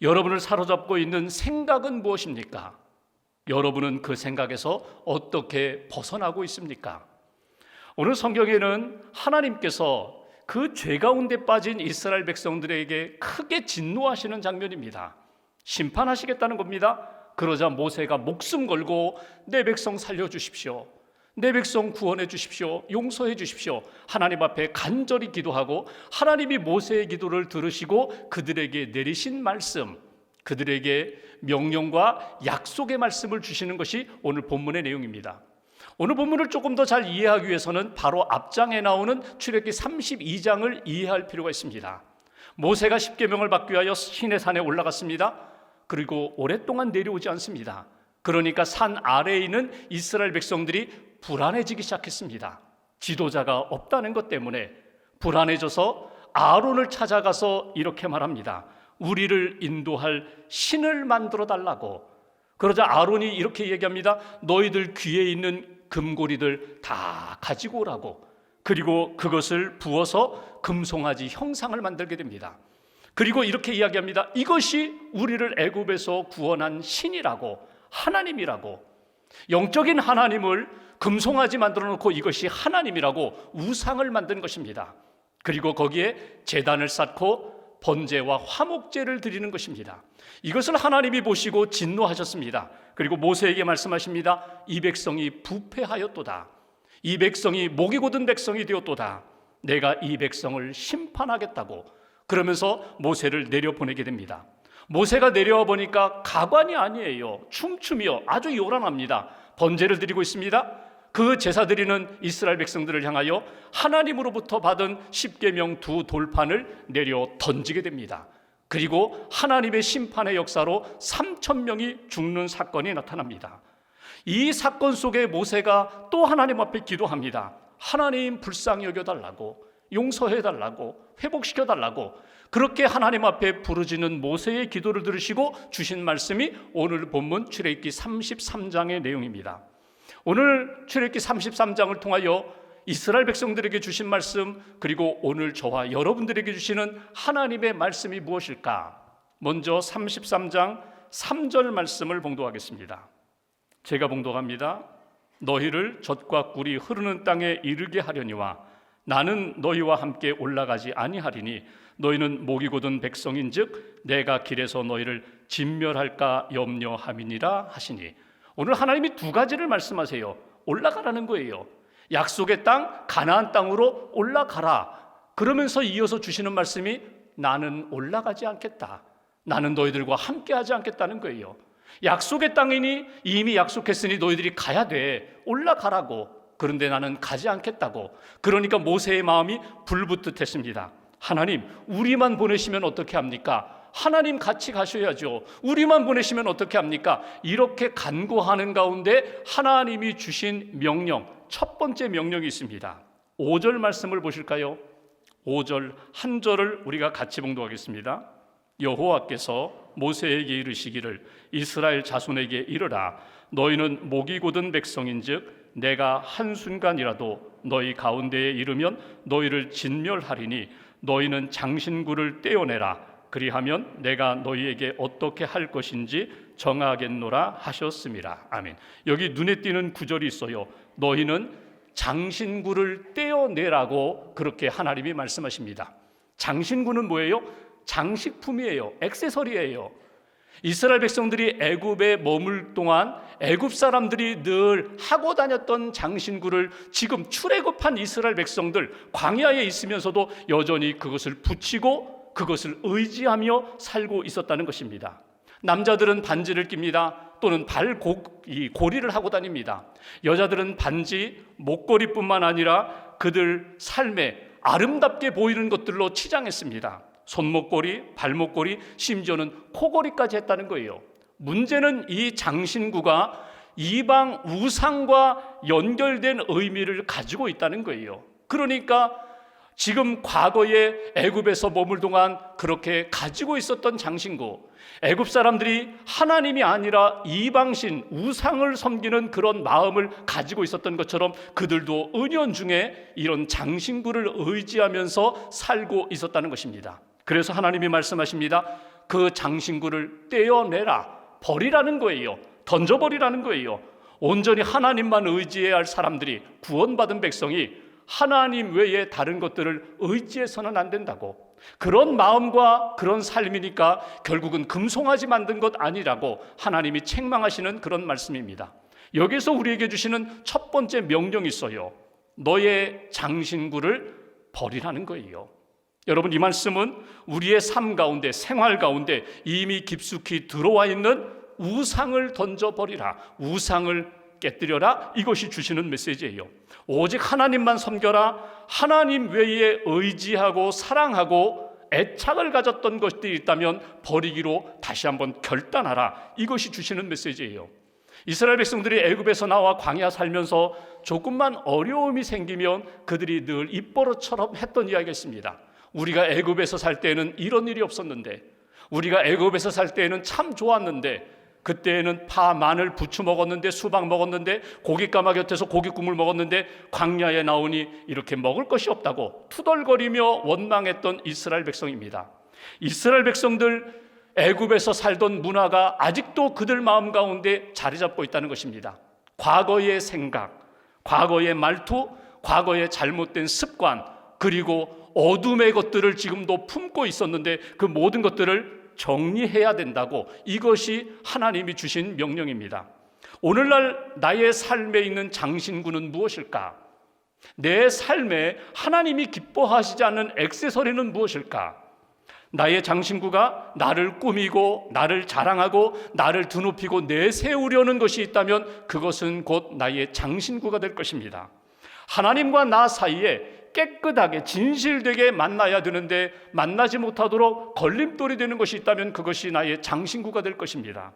여러분을 사로잡고 있는 생각은 무엇입니까? 여러분은 그 생각에서 어떻게 벗어나고 있습니까? 오늘 성경에는 하나님께서 그 죄 가운데 빠진 이스라엘 백성들에게 크게 진노하시는 장면입니다. 심판하시겠다는 겁니다. 그러자 모세가 목숨 걸고 내 백성 살려주십시오, 내 백성 구원해 주십시오, 용서해 주십시오, 하나님 앞에 간절히 기도하고 하나님이 모세의 기도를 들으시고 그들에게 내리신 말씀, 그들에게 명령과 약속의 말씀을 주시는 것이 오늘 본문의 내용입니다. 오늘 본문을 조금 더 잘 이해하기 위해서는 바로 앞장에 나오는 출애굽기 32장을 이해할 필요가 있습니다. 모세가 십계명을 받기 위하여 시내산에 올라갔습니다. 그리고 오랫동안 내려오지 않습니다. 그러니까 산 아래에 있는 이스라엘 백성들이 불안해지기 시작했습니다. 지도자가 없다는 것 때문에 불안해져서 아론을 찾아가서 이렇게 말합니다. 우리를 인도할 신을 만들어 달라고. 그러자 아론이 이렇게 얘기합니다. 너희들 귀에 있는 금고리들 다 가지고 오라고. 그리고 그것을 부어서 금송아지 형상을 만들게 됩니다. 그리고 이렇게 이야기합니다. 이것이 우리를 애굽에서 구원한 신이라고, 하나님이라고. 영적인 하나님을 금송아지 만들어 놓고 이것이 하나님이라고 우상을 만든 것입니다. 그리고 거기에 제단을 쌓고 번제와 화목제를 드리는 것입니다. 이것을 하나님이 보시고 진노하셨습니다. 그리고 모세에게 말씀하십니다. 이 백성이 부패하였도다. 이 백성이 목이 곧은 백성이 되었도다. 내가 이 백성을 심판하겠다고. 그러면서 모세를 내려보내게 됩니다. 모세가 내려와 보니까 가관이 아니에요. 춤추며 아주 요란합니다. 번제를 드리고 있습니다. 그 제사 드리는 이스라엘 백성들을 향하여 하나님으로부터 받은 십계명 두 돌판을 내려 던지게 됩니다. 그리고 하나님의 심판의 역사로 3,000명이 죽는 사건이 나타납니다. 이 사건 속에 모세가 또 하나님 앞에 기도합니다. 하나님 불쌍히 여겨달라고, 용서해달라고, 회복시켜달라고. 그렇게 하나님 앞에 부르짖는 모세의 기도를 들으시고 주신 말씀이 오늘 본문 출애굽기 33장의 내용입니다. 오늘 출애굽기 33장을 통하여 이스라엘 백성들에게 주신 말씀, 그리고 오늘 저와 여러분들에게 주시는 하나님의 말씀이 무엇일까? 먼저 33장 3절 말씀을 봉독하겠습니다. 제가 봉독합니다. 너희를 젖과 꿀이 흐르는 땅에 이르게 하려니와 나는 너희와 함께 올라가지 아니하리니 너희는 목이 곧은 백성인즉 내가 길에서 너희를 진멸할까 염려함이니라 하시니. 오늘 하나님이 두 가지를 말씀하세요. 올라가라는 거예요. 약속의 땅, 가나안 땅으로 올라가라. 그러면서 이어서 주시는 말씀이 나는 올라가지 않겠다. 나는 너희들과 함께하지 않겠다는 거예요. 약속의 땅이니 이미 약속했으니 너희들이 가야 돼. 올라가라고. 그런데 나는 가지 않겠다고. 그러니까 모세의 마음이 불붙듯했습니다. 하나님, 우리만 보내시면 어떻게 합니까? 하나님 같이 가셔야죠. 우리만 보내시면 어떻게 합니까? 이렇게 간구하는 가운데 하나님이 주신 명령, 첫 번째 명령이 있습니다. 5절 말씀을 보실까요? 5절 한 절을 우리가 같이 봉독하겠습니다. 여호와께서 모세에게 이르시기를 이스라엘 자손에게 이르라. 너희는 목이 곧은 백성인즉 내가 한순간이라도 너희 가운데에 이르면 너희를 진멸하리니 너희는 장신구를 떼어내라. 그리하면 내가 너희에게 어떻게 할 것인지 정하겠노라 하셨습니다. 아멘. 여기 눈에 띄는 구절이 있어요. 너희는 장신구를 떼어내라고 그렇게 하나님이 말씀하십니다. 장신구는 뭐예요? 장식품이에요. 액세서리예요. 이스라엘 백성들이 애굽에 머물 동안 애굽 사람들이 늘 하고 다녔던 장신구를 지금 출애굽한 이스라엘 백성들 광야에 있으면서도 여전히 그것을 붙이고 그것을 의지하며 살고 있었다는 것입니다. 남자들은 반지를 낍니다. 또는 고리를 하고 다닙니다. 여자들은 반지, 목걸이뿐만 아니라 그들 삶에 아름답게 보이는 것들로 치장했습니다. 손목걸이, 발목걸이, 심지어는 코걸이까지 했다는 거예요. 문제는 이 장신구가 이방 우상과 연결된 의미를 가지고 있다는 거예요. 그러니까 지금 과거에 애굽에서 머물 동안 그렇게 가지고 있었던 장신구, 애굽 사람들이 하나님이 아니라 이방신, 우상을 섬기는 그런 마음을 가지고 있었던 것처럼 그들도 은연중에 이런 장신구를 의지하면서 살고 있었다는 것입니다. 그래서 하나님이 말씀하십니다. 그 장신구를 떼어내라, 버리라는 거예요. 던져버리라는 거예요. 온전히 하나님만 의지해야 할 사람들이, 구원받은 백성이 하나님 외에 다른 것들을 의지해서는 안 된다고. 그런 마음과 그런 삶이니까 결국은 금송아지 만든 것 아니라고 하나님이 책망하시는 그런 말씀입니다. 여기서 우리에게 주시는 첫 번째 명령이 있어요. 너의 장신구를 버리라는 거예요. 여러분, 이 말씀은 우리의 삶 가운데, 생활 가운데 이미 깊숙이 들어와 있는 우상을 던져버리라, 우상을 깨뜨려라, 이것이 주시는 메시지예요. 오직 하나님만 섬겨라. 하나님 외에 의지하고 사랑하고 애착을 가졌던 것들이 있다면 버리기로 다시 한번 결단하라, 이것이 주시는 메시지예요. 이스라엘 백성들이 애굽에서 나와 광야 살면서 조금만 어려움이 생기면 그들이 늘 입버릇처럼 했던 이야기가 있습니다. 우리가 애굽에서 살 때에는 이런 일이 없었는데, 우리가 애굽에서 살 때에는 참 좋았는데, 그때에는 파, 마늘, 부추 먹었는데, 수박 먹었는데, 고깃가마 곁에서 고깃국물 먹었는데 광야에 나오니 이렇게 먹을 것이 없다고 투덜거리며 원망했던 이스라엘 백성입니다. 이스라엘 백성들 애굽에서 살던 문화가 아직도 그들 마음 가운데 자리 잡고 있다는 것입니다. 과거의 생각, 과거의 말투, 과거의 잘못된 습관, 그리고 어둠의 것들을 지금도 품고 있었는데 그 모든 것들을 정리해야 된다고, 이것이 하나님이 주신 명령입니다. 오늘날 나의 삶에 있는 장신구는 무엇일까? 내 삶에 하나님이 기뻐하시지 않는 액세서리는 무엇일까? 나의 장신구가 나를 꾸미고 나를 자랑하고 나를 드높이고 내세우려는 것이 있다면 그것은 곧 나의 장신구가 될 것입니다. 하나님과 나 사이에 깨끗하게 진실되게 만나야 되는데 만나지 못하도록 걸림돌이 되는 것이 있다면 그것이 나의 장신구가 될 것입니다.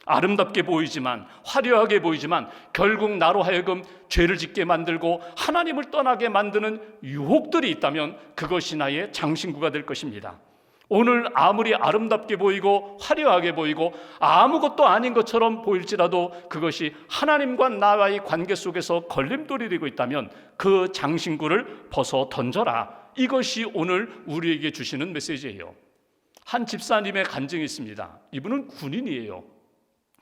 아름답게 보이지만, 화려하게 보이지만 결국 나로 하여금 죄를 짓게 만들고 하나님을 떠나게 만드는 유혹들이 있다면 그것이 나의 장신구가 될 것입니다. 오늘 아무리 아름답게 보이고 화려하게 보이고 아무것도 아닌 것처럼 보일지라도 그것이 하나님과 나와의 관계 속에서 걸림돌이 되고 있다면 그 장신구를 벗어 던져라, 이것이 오늘 우리에게 주시는 메시지예요. 한 집사님의 간증이 있습니다. 이분은 군인이에요.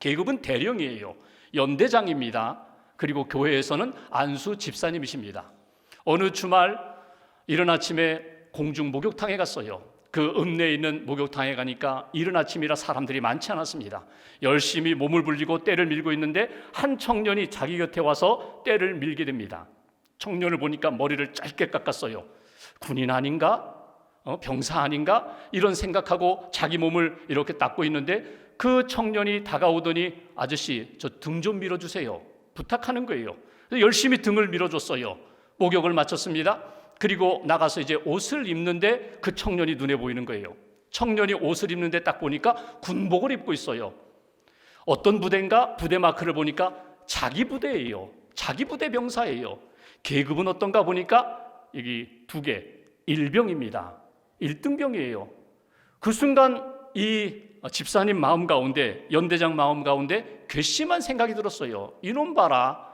계급은 대령이에요. 연대장입니다. 그리고 교회에서는 안수 집사님이십니다. 어느 주말 이른 아침에 공중 목욕탕에 갔어요. 그 읍내에 있는 목욕탕에 가니까 이른 아침이라 사람들이 많지 않았습니다. 열심히 몸을 불리고 떼를 밀고 있는데 한 청년이 자기 곁에 와서 떼를 밀게 됩니다. 청년을 보니까 머리를 짧게 깎았어요. 군인 아닌가? 병사 아닌가? 이런 생각하고 자기 몸을 이렇게 닦고 있는데 그 청년이 다가오더니 아저씨, 저 등 좀 밀어주세요, 부탁하는 거예요. 열심히 등을 밀어줬어요. 목욕을 마쳤습니다. 그리고 나가서 이제 옷을 입는데 그 청년이 눈에 보이는 거예요. 청년이 옷을 입는데 딱 보니까 군복을 입고 있어요. 어떤 부대인가? 부대 마크를 보니까 자기 부대예요. 자기 부대 병사예요. 계급은 어떤가 보니까 여기 2개, 일병입니다. 1등병이에요. 그 순간 이 집사님 마음 가운데, 연대장 마음 가운데 괘씸한 생각이 들었어요. 이놈 봐라,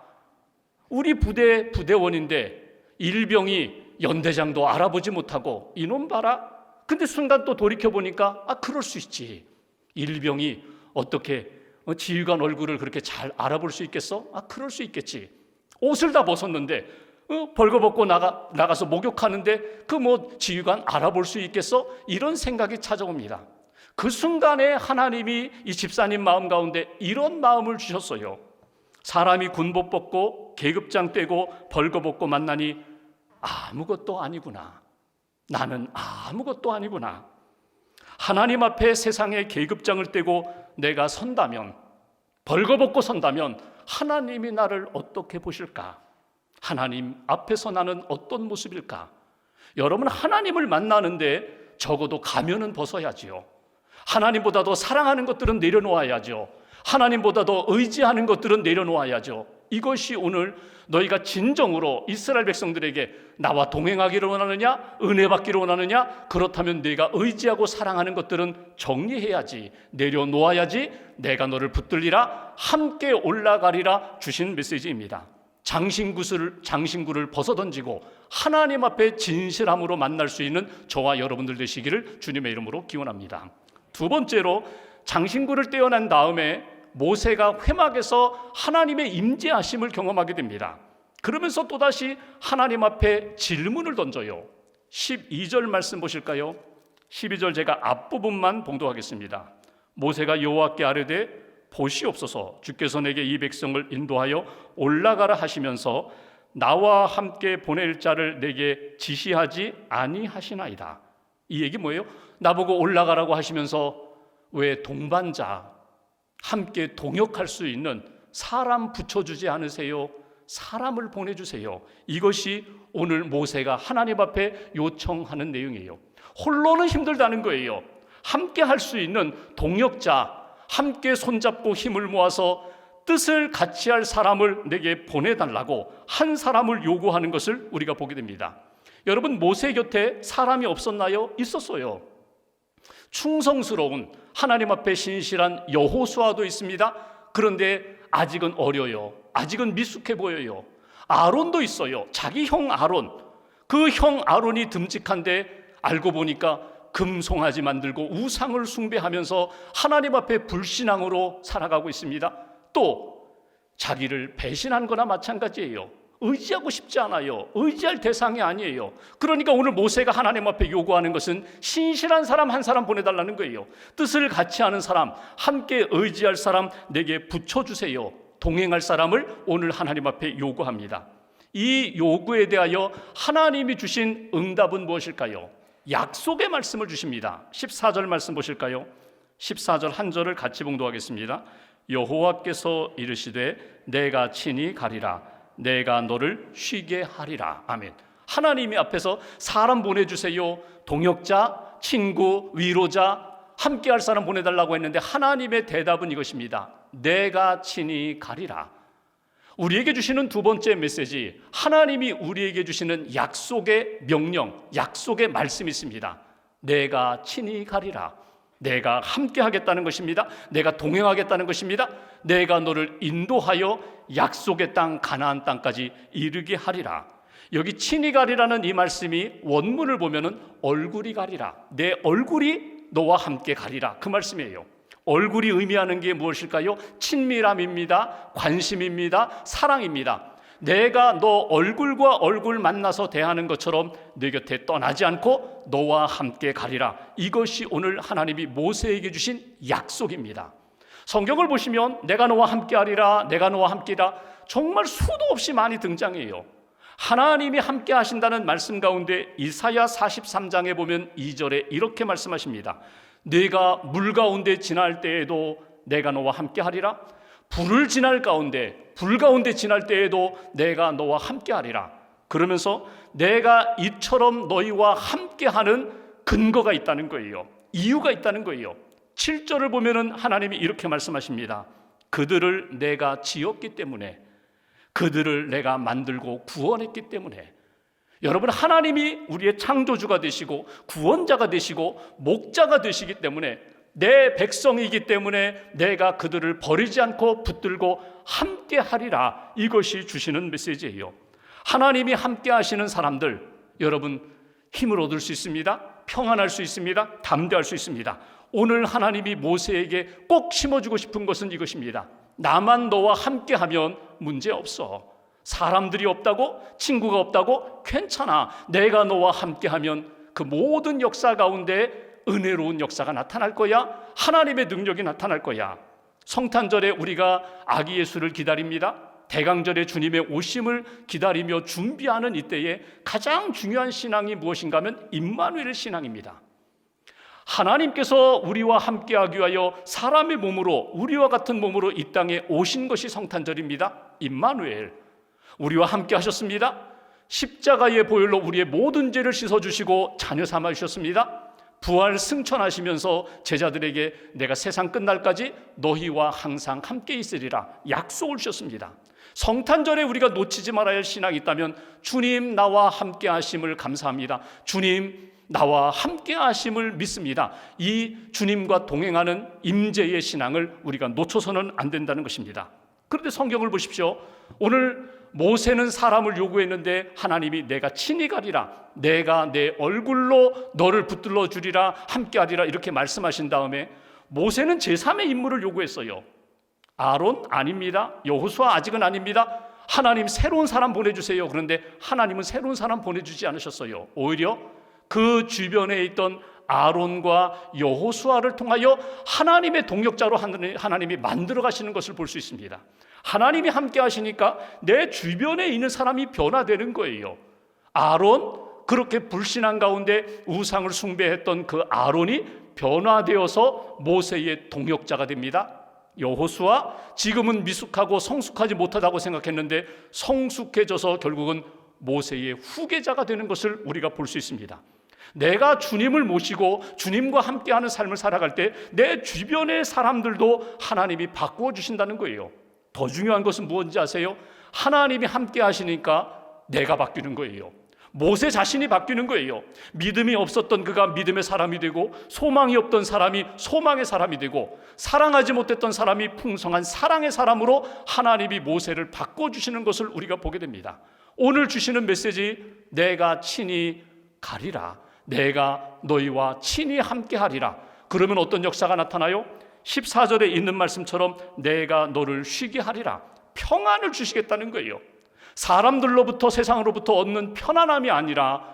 우리 부대 부대원인데 일병이 연대장도 알아보지 못하고 이놈 봐라. 근데 순간 또 돌이켜보니까 그럴 수 있지. 일병이 어떻게 지휘관 얼굴을 그렇게 잘 알아볼 수 있겠어? 그럴 수 있겠지. 옷을 다 벗었는데 벌거벗고 나가서 목욕하는데 그 지휘관 알아볼 수 있겠어? 이런 생각이 찾아옵니다. 그 순간에 하나님이 이 집사님 마음 가운데 이런 마음을 주셨어요. 사람이 군복 벗고 계급장 떼고 벌거벗고 만나니 아무것도 아니구나. 나는 아무것도 아니구나. 하나님 앞에 세상의 계급장을 떼고 내가 선다면, 벌거벗고 선다면 하나님이 나를 어떻게 보실까? 하나님 앞에서 나는 어떤 모습일까? 여러분, 하나님을 만나는데 적어도 가면은 벗어야지요. 하나님보다도 사랑하는 것들은 내려놓아야죠. 하나님보다도 의지하는 것들은 내려놓아야죠. 이것이 오늘 너희가 진정으로 이스라엘 백성들에게 나와 동행하기를 원하느냐? 은혜 받기를 원하느냐? 그렇다면 네가 의지하고 사랑하는 것들은 정리해야지, 내려놓아야지. 내가 너를 붙들리라, 함께 올라가리라 주신 메시지입니다. 장신구를 벗어던지고 하나님 앞에 진실함으로 만날 수 있는 저와 여러분들 되시기를 주님의 이름으로 기원합니다. 두 번째로 장신구를 떼어난 다음에 모세가 회막에서 하나님의 임재하심을 경험하게 됩니다. 그러면서 또다시 하나님 앞에 질문을 던져요. 12절 말씀 보실까요? 12절 제가 앞부분만 봉독하겠습니다. 모세가 여호와께 아뢰되 보시옵소서, 주께서 내게 이 백성을 인도하여 올라가라 하시면서 나와 함께 보낼 자를 내게 지시하지 아니하시나이다. 이 얘기 뭐예요? 나보고 올라가라고 하시면서 왜 동반자, 함께 동역할 수 있는 사람 붙여주지 않으세요? 사람을 보내주세요. 이것이 오늘 모세가 하나님 앞에 요청하는 내용이에요. 홀로는 힘들다는 거예요. 함께 할 수 있는 동역자, 함께 손잡고 힘을 모아서 뜻을 같이 할 사람을 내게 보내달라고 한 사람을 요구하는 것을 우리가 보게 됩니다. 여러분, 모세 곁에 사람이 없었나요? 있었어요. 충성스러운 하나님 앞에 신실한 여호수아도 있습니다. 그런데 아직은 어려요. 아직은 미숙해 보여요. 아론도 있어요. 자기 형 아론. 그 형 아론이 듬직한데 알고 보니까 금송아지 만들고 우상을 숭배하면서 하나님 앞에 불신앙으로 살아가고 있습니다. 또 자기를 배신한 거나 마찬가지예요. 의지하고 싶지 않아요. 의지할 대상이 아니에요. 그러니까 오늘 모세가 하나님 앞에 요구하는 것은 신실한 사람 한 사람 보내달라는 거예요. 뜻을 같이 하는 사람, 함께 의지할 사람 내게 붙여주세요. 동행할 사람을 오늘 하나님 앞에 요구합니다. 이 요구에 대하여 하나님이 주신 응답은 무엇일까요? 약속의 말씀을 주십니다. 14절 말씀 보실까요? 14절 한 절을 같이 봉독하겠습니다. 여호와께서 이르시되 내가 친히 가리라. 내가 너를 쉬게 하리라. 아멘. 하나님이 앞에서 사람 보내주세요. 동역자, 친구, 위로자, 함께할 사람 보내달라고 했는데 하나님의 대답은 이것입니다. 내가 친히 가리라. 우리에게 주시는 두 번째 메시지, 하나님이 우리에게 주시는 약속의 명령, 약속의 말씀이 있습니다. 내가 친히 가리라. 내가 함께 하겠다는 것입니다. 내가 동행하겠다는 것입니다. 내가 너를 인도하여 약속의 땅 가나안 땅까지 이르게 하리라. 여기 친히 가리라는 이 말씀이 원문을 보면은 얼굴이 가리라. 내 얼굴이 너와 함께 가리라. 그 말씀이에요. 얼굴이 의미하는 게 무엇일까요? 친밀함입니다. 관심입니다. 사랑입니다. 내가 너 얼굴과 얼굴 만나서 대하는 것처럼 내 곁에 떠나지 않고 너와 함께 가리라. 이것이 오늘 하나님이 모세에게 주신 약속입니다. 성경을 보시면 내가 너와 함께 하리라, 내가 너와 함께라, 정말 수도 없이 많이 등장해요. 하나님이 함께 하신다는 말씀 가운데 이사야 43장에 보면 2절에 이렇게 말씀하십니다. 내가 물 가운데 지날 때에도 내가 너와 함께 하리라. 불을 지날 가운데, 불 가운데 지날 때에도 내가 너와 함께 하리라. 그러면서 내가 이처럼 너희와 함께 하는 근거가 있다는 거예요. 이유가 있다는 거예요. 7절을 보면은 하나님이 이렇게 말씀하십니다. 그들을 내가 지었기 때문에, 그들을 내가 만들고 구원했기 때문에. 여러분, 하나님이 우리의 창조주가 되시고 구원자가 되시고 목자가 되시기 때문에, 내 백성이기 때문에 내가 그들을 버리지 않고 붙들고 함께 하리라. 이것이 주시는 메시지예요. 하나님이 함께 하시는 사람들, 여러분 힘을 얻을 수 있습니다. 평안할 수 있습니다. 담대할 수 있습니다. 오늘 하나님이 모세에게 꼭 심어주고 싶은 것은 이것입니다. 나만 너와 함께하면 문제없어. 사람들이 없다고, 친구가 없다고? 괜찮아. 내가 너와 함께하면 그 모든 역사 가운데 은혜로운 역사가 나타날 거야. 하나님의 능력이 나타날 거야. 성탄절에 우리가 아기 예수를 기다립니다. 대강절에 주님의 오심을 기다리며 준비하는 이때에 가장 중요한 신앙이 무엇인가 하면 임마누엘 신앙입니다. 하나님께서 우리와 함께하기 위하여 사람의 몸으로, 우리와 같은 몸으로 이 땅에 오신 것이 성탄절입니다. 임마누엘, 우리와 함께 하셨습니다. 십자가의 보혈로 우리의 모든 죄를 씻어주시고 자녀 삼아주셨습니다. 부활 승천하시면서 제자들에게 내가 세상 끝날까지 너희와 항상 함께 있으리라 약속을 주셨습니다. 성탄절에 우리가 놓치지 말아야 할 신앙이 있다면 주님 나와 함께 하심을 감사합니다. 주님 나와 함께 하심을 믿습니다. 이 주님과 동행하는 임재의 신앙을 우리가 놓쳐서는 안 된다는 것입니다. 그런데 성경을 보십시오. 오늘 모세는 사람을 요구했는데 하나님이 내가 친히 가리라, 내가 내 얼굴로 너를 붙들러 주리라, 함께하리라 이렇게 말씀하신 다음에 모세는 제3의 인물을 요구했어요. 아론 아닙니다. 여호수아 아직은 아닙니다. 하나님 새로운 사람 보내주세요. 그런데 하나님은 새로운 사람 보내주지 않으셨어요. 오히려 그 주변에 있던 아론과 여호수아를 통하여 하나님의 동역자로 하나님이 만들어 가시는 것을 볼 수 있습니다. 하나님이 함께 하시니까 내 주변에 있는 사람이 변화되는 거예요. 아론, 그렇게 불신한 가운데 우상을 숭배했던 그 아론이 변화되어서 모세의 동역자가 됩니다. 여호수아, 지금은 미숙하고 성숙하지 못하다고 생각했는데 성숙해져서 결국은 모세의 후계자가 되는 것을 우리가 볼 수 있습니다. 내가 주님을 모시고 주님과 함께하는 삶을 살아갈 때 내 주변의 사람들도 하나님이 바꾸어 주신다는 거예요. 더 중요한 것은 무엇인지 아세요? 하나님이 함께 하시니까 내가 바뀌는 거예요. 모세 자신이 바뀌는 거예요. 믿음이 없었던 그가 믿음의 사람이 되고, 소망이 없던 사람이 소망의 사람이 되고, 사랑하지 못했던 사람이 풍성한 사랑의 사람으로 하나님이 모세를 바꿔주시는 것을 우리가 보게 됩니다. 오늘 주시는 메시지, 내가 친히 가리라, 내가 너희와 친히 함께하리라. 그러면 어떤 역사가 나타나요? 14절에 있는 말씀처럼 내가 너를 쉬게 하리라, 평안을 주시겠다는 거예요. 사람들로부터, 세상으로부터 얻는 평안함이 아니라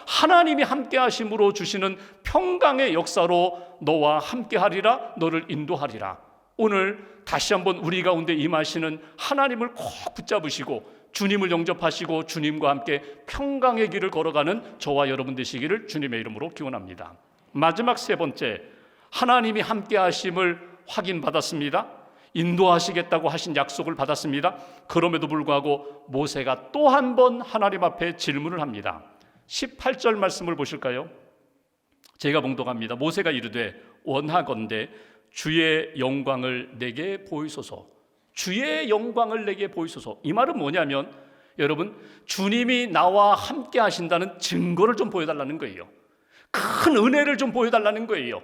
하나님이 함께 하심으로 주시는 평강의 역사로 너와 함께 하리라, 너를 인도하리라. 오늘 다시 한번 우리 가운데 임하시는 하나님을 꼭 붙잡으시고 주님을 영접하시고 주님과 함께 평강의 길을 걸어가는 저와 여러분 되시기를 주님의 이름으로 기원합니다. 마지막 세 번째, 하나님이 함께 하심을 확인받았습니다. 인도하시겠다고 하신 약속을 받았습니다. 그럼에도 불구하고 모세가 또 한 번 하나님 앞에 질문을 합니다. 18절 말씀을 보실까요? 제가 봉독합니다. 모세가 이르되 원하건대 주의 영광을 내게 보이소서. 주의 영광을 내게 보이소서. 이 말은 뭐냐면, 여러분, 주님이 나와 함께 하신다는 증거를 좀 보여달라는 거예요. 큰 은혜를 좀 보여달라는 거예요.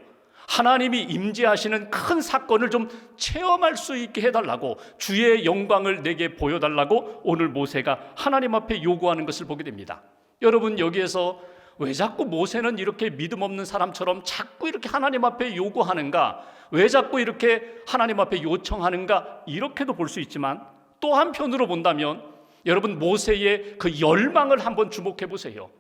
하나님이 임재하시는 큰 사건을 좀 체험할 수 있게 해달라고, 주의 영광을 내게 보여달라고 오늘 모세가 하나님 앞에 요구하는 것을 보게 됩니다. 여러분, 여기에서 왜 자꾸 모세는 이렇게 믿음 없는 사람처럼 자꾸 이렇게 하나님 앞에 요구하는가, 왜 자꾸 이렇게 하나님 앞에 요청하는가, 이렇게도 볼 수 있지만 또 한편으로 본다면 여러분, 모세의 그 열망을 한번 주목해 보세요.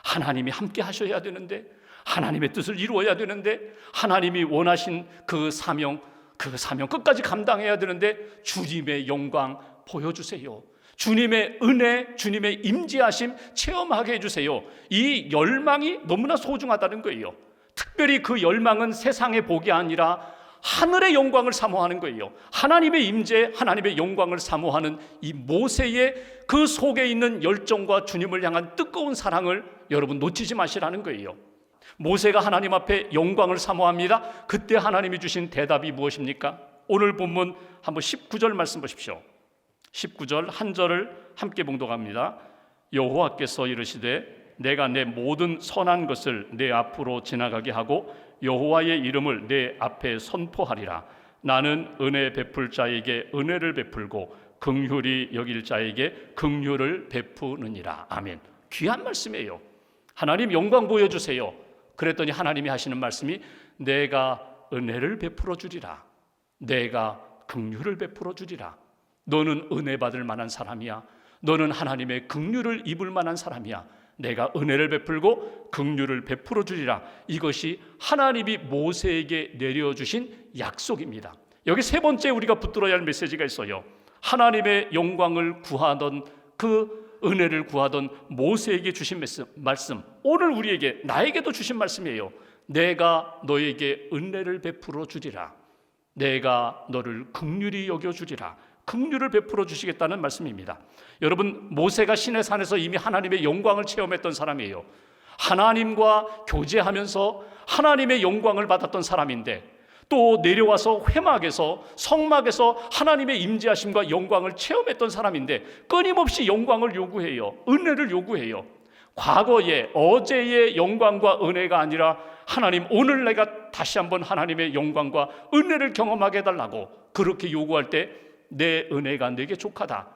하나님이 함께 하셔야 되는데, 하나님의 뜻을 이루어야 되는데, 하나님이 원하신 그 사명 끝까지 감당해야 되는데 주님의 영광 보여주세요. 주님의 은혜, 주님의 임재하심 체험하게 해주세요. 이 열망이 너무나 소중하다는 거예요. 특별히 그 열망은 세상의 복이 아니라 하늘의 영광을 사모하는 거예요. 하나님의 임재, 하나님의 영광을 사모하는 이 모세의 그 속에 있는 열정과 주님을 향한 뜨거운 사랑을 여러분 놓치지 마시라는 거예요. 모세가 하나님 앞에 영광을 사모합니다. 그때 하나님이 주신 대답이 무엇입니까? 오늘 본문 한번 19절 말씀 보십시오. 19절 한 절을 함께 봉독합니다. 여호와께서 이르시되 내가 내 모든 선한 것을 내 앞으로 지나가게 하고 여호와의 이름을 내 앞에 선포하리라. 나는 은혜 베풀 자에게 은혜를 베풀고 긍휼히 여길 자에게 긍휼을 베푸느니라. 아멘. 귀한 말씀이에요. 하나님 영광 보여주세요. 그랬더니 하나님이 하시는 말씀이 내가 은혜를 베풀어 주리라. 내가 긍휼을 베풀어 주리라. 너는 은혜 받을 만한 사람이야. 너는 하나님의 긍휼을 입을 만한 사람이야. 내가 은혜를 베풀고 긍휼을 베풀어 주리라. 이것이 하나님이 모세에게 내려주신 약속입니다. 여기 세 번째 우리가 붙들어야 할 메시지가 있어요. 하나님의 영광을 구하던, 그 은혜를 구하던 모세에게 주신 말씀, 오늘 우리에게, 나에게도 주신 말씀이에요. 내가 너에게 은혜를 베풀어 주리라. 내가 너를 긍휼히 여겨주리라. 긍휼을 베풀어 주시겠다는 말씀입니다. 여러분, 모세가 시내산에서 이미 하나님의 영광을 체험했던 사람이에요. 하나님과 교제하면서 하나님의 영광을 받았던 사람인데, 또 내려와서 회막에서, 성막에서 하나님의 임재하심과 영광을 체험했던 사람인데 끊임없이 영광을 요구해요. 은혜를 요구해요. 과거의, 어제의 영광과 은혜가 아니라 하나님 오늘 내가 다시 한번 하나님의 영광과 은혜를 경험하게 해달라고 그렇게 요구할 때 내 은혜가 내게 족하다,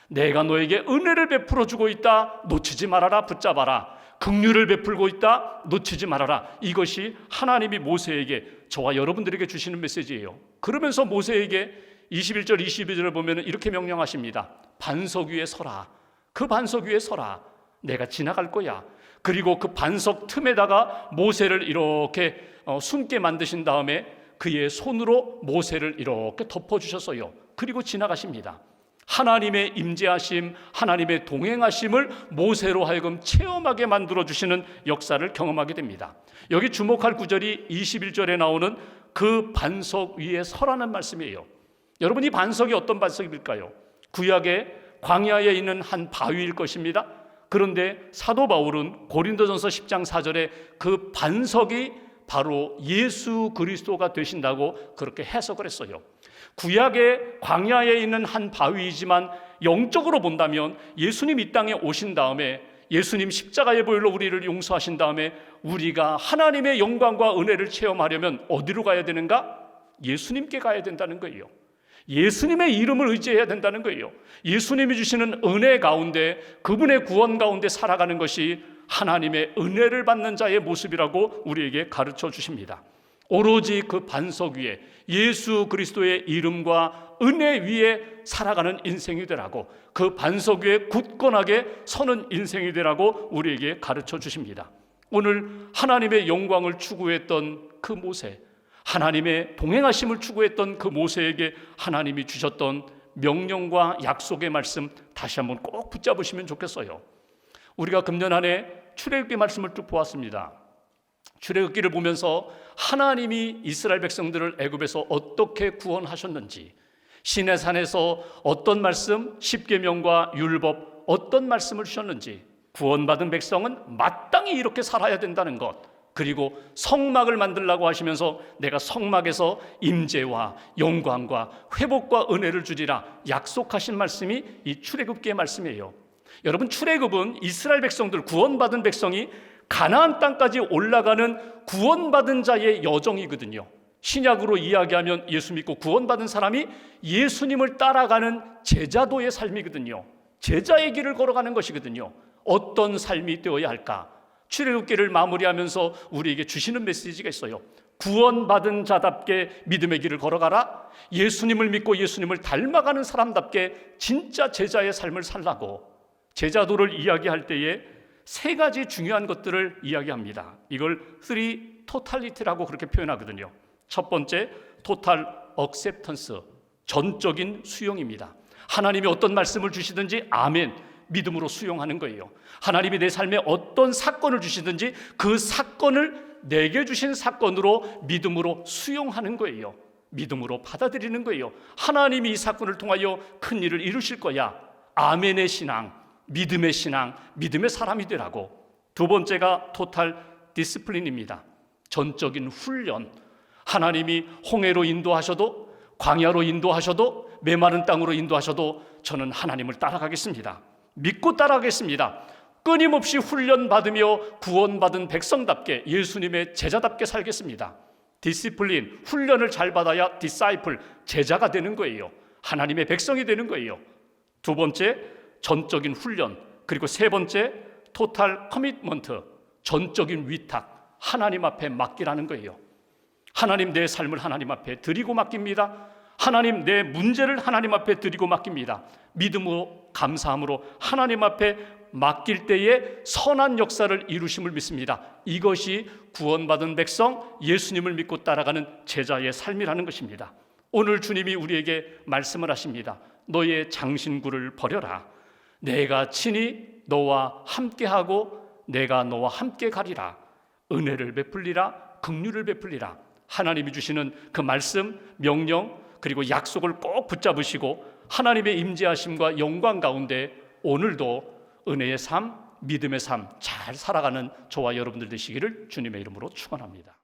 내가 너에게 은혜를 베풀어 주고 있다, 놓치지 말아라, 붙잡아라, 긍휼을 베풀고 있다, 놓치지 말아라. 이것이 하나님이 모세에게, 저와 여러분들에게 주시는 메시지예요. 그러면서 모세에게 21절 22절을 보면 이렇게 명령하십니다. 반석 위에 서라. 그 반석 위에 서라. 내가 지나갈 거야. 그리고 그 반석 틈에다가 모세를 이렇게 숨게 만드신 다음에 그의 손으로 모세를 이렇게 덮어주셨어요. 그리고 지나가십니다. 하나님의 임재하심, 하나님의 동행하심을 모세로 하여금 체험하게 만들어주시는 역사를 경험하게 됩니다. 여기 주목할 구절이 21절에 나오는 그 반석 위에 서라는 말씀이에요. 여러분, 이 반석이 어떤 반석일까요? 구약의 광야에 있는 한 바위일 것입니다. 그런데 사도 바울은 고린도전서 10장 4절에 그 반석이 바로 예수 그리스도가 되신다고 그렇게 해석을 했어요. 구약의 광야에 있는 한 바위이지만 영적으로 본다면 예수님 이 땅에 오신 다음에, 예수님 십자가의 보혈로 우리를 용서하신 다음에 우리가 하나님의 영광과 은혜를 체험하려면 어디로 가야 되는가? 예수님께 가야 된다는 거예요. 예수님의 이름을 의지해야 된다는 거예요. 예수님이 주시는 은혜 가운데, 그분의 구원 가운데 살아가는 것이 하나님의 은혜를 받는 자의 모습이라고 우리에게 가르쳐 주십니다. 오로지 그 반석 위에 예수 그리스도의 이름과 은혜 위에 살아가는 인생이 되라고, 그 반석 위에 굳건하게 서는 인생이 되라고 우리에게 가르쳐 주십니다. 오늘 하나님의 영광을 추구했던 그 모세, 하나님의 동행하심을 추구했던 그 모세에게 하나님이 주셨던 명령과 약속의 말씀 다시 한번 꼭 붙잡으시면 좋겠어요. 우리가 금년 한 해 출애굽기 말씀을 쭉 보았습니다. 출애굽기를 보면서 하나님이 이스라엘 백성들을 애굽에서 어떻게 구원하셨는지, 시내산에서 어떤 말씀, 십계명과 율법 어떤 말씀을 주셨는지, 구원받은 백성은 마땅히 이렇게 살아야 된다는 것, 그리고 성막을 만들라고 하시면서 내가 성막에서 임재와 영광과 회복과 은혜를 주리라 약속하신 말씀이 이 출애굽기의 말씀이에요. 여러분, 출애굽은 이스라엘 백성들, 구원받은 백성이 가나안 땅까지 올라가는 구원받은 자의 여정이거든요. 신약으로 이야기하면 예수 믿고 구원받은 사람이 예수님을 따라가는 제자도의 삶이거든요. 제자의 길을 걸어가는 것이거든요. 어떤 삶이 되어야 할까? 출애굽기를 마무리하면서 우리에게 주시는 메시지가 있어요. 구원받은 자답게 믿음의 길을 걸어가라. 예수님을 믿고 예수님을 닮아가는 사람답게 진짜 제자의 삶을 살라고. 제자도를 이야기할 때에 세 가지 중요한 것들을 이야기합니다. 이걸 three totality라고 그렇게 표현하거든요. 첫 번째, total acceptance, 전적인 수용입니다. 하나님이 어떤 말씀을 주시든지 아멘, 믿음으로 수용하는 거예요. 하나님이 내 삶에 어떤 사건을 주시든지 그 사건을 내게 주신 사건으로 믿음으로 수용하는 거예요. 믿음으로 받아들이는 거예요. 하나님이 이 사건을 통하여 큰 일을 이루실 거야. 아멘의 신앙, 믿음의 신앙, 믿음의 사람이 되라고. 두 번째가 토탈 디스플린입니다. 전적인 훈련. 하나님이 홍해로 인도하셔도, 광야로 인도하셔도, 메마른 땅으로 인도하셔도 저는 하나님을 따라가겠습니다. 믿고 따라가겠습니다. 끊임없이 훈련받으며 구원받은 백성답게, 예수님의 제자답게 살겠습니다. 디시플린, 훈련을 잘 받아야 디사이플, 제자가 되는 거예요. 하나님의 백성이 되는 거예요. 두 번째, 전적인 훈련. 그리고 세 번째, 토탈 커미트먼트, 전적인 위탁, 하나님 앞에 맡기라는 거예요. 하나님, 내 삶을 하나님 앞에 드리고 맡깁니다. 하나님, 내 문제를 하나님 앞에 드리고 맡깁니다. 믿음으로, 감사함으로 하나님 앞에 맡길 때에 선한 역사를 이루심을 믿습니다. 이것이 구원받은 백성, 예수님을 믿고 따라가는 제자의 삶이라는 것입니다. 오늘 주님이 우리에게 말씀을 하십니다. 너의 장신구를 버려라. 내가 친히 너와 함께하고 내가 너와 함께 가리라. 은혜를 베풀리라, 긍휼을 베풀리라. 하나님이 주시는 그 말씀, 명령, 그리고 약속을 꼭 붙잡으시고 하나님의 임재하심과 영광 가운데 오늘도 은혜의 삶, 믿음의 삶 잘 살아가는 저와 여러분들 되시기를 주님의 이름으로 축원합니다.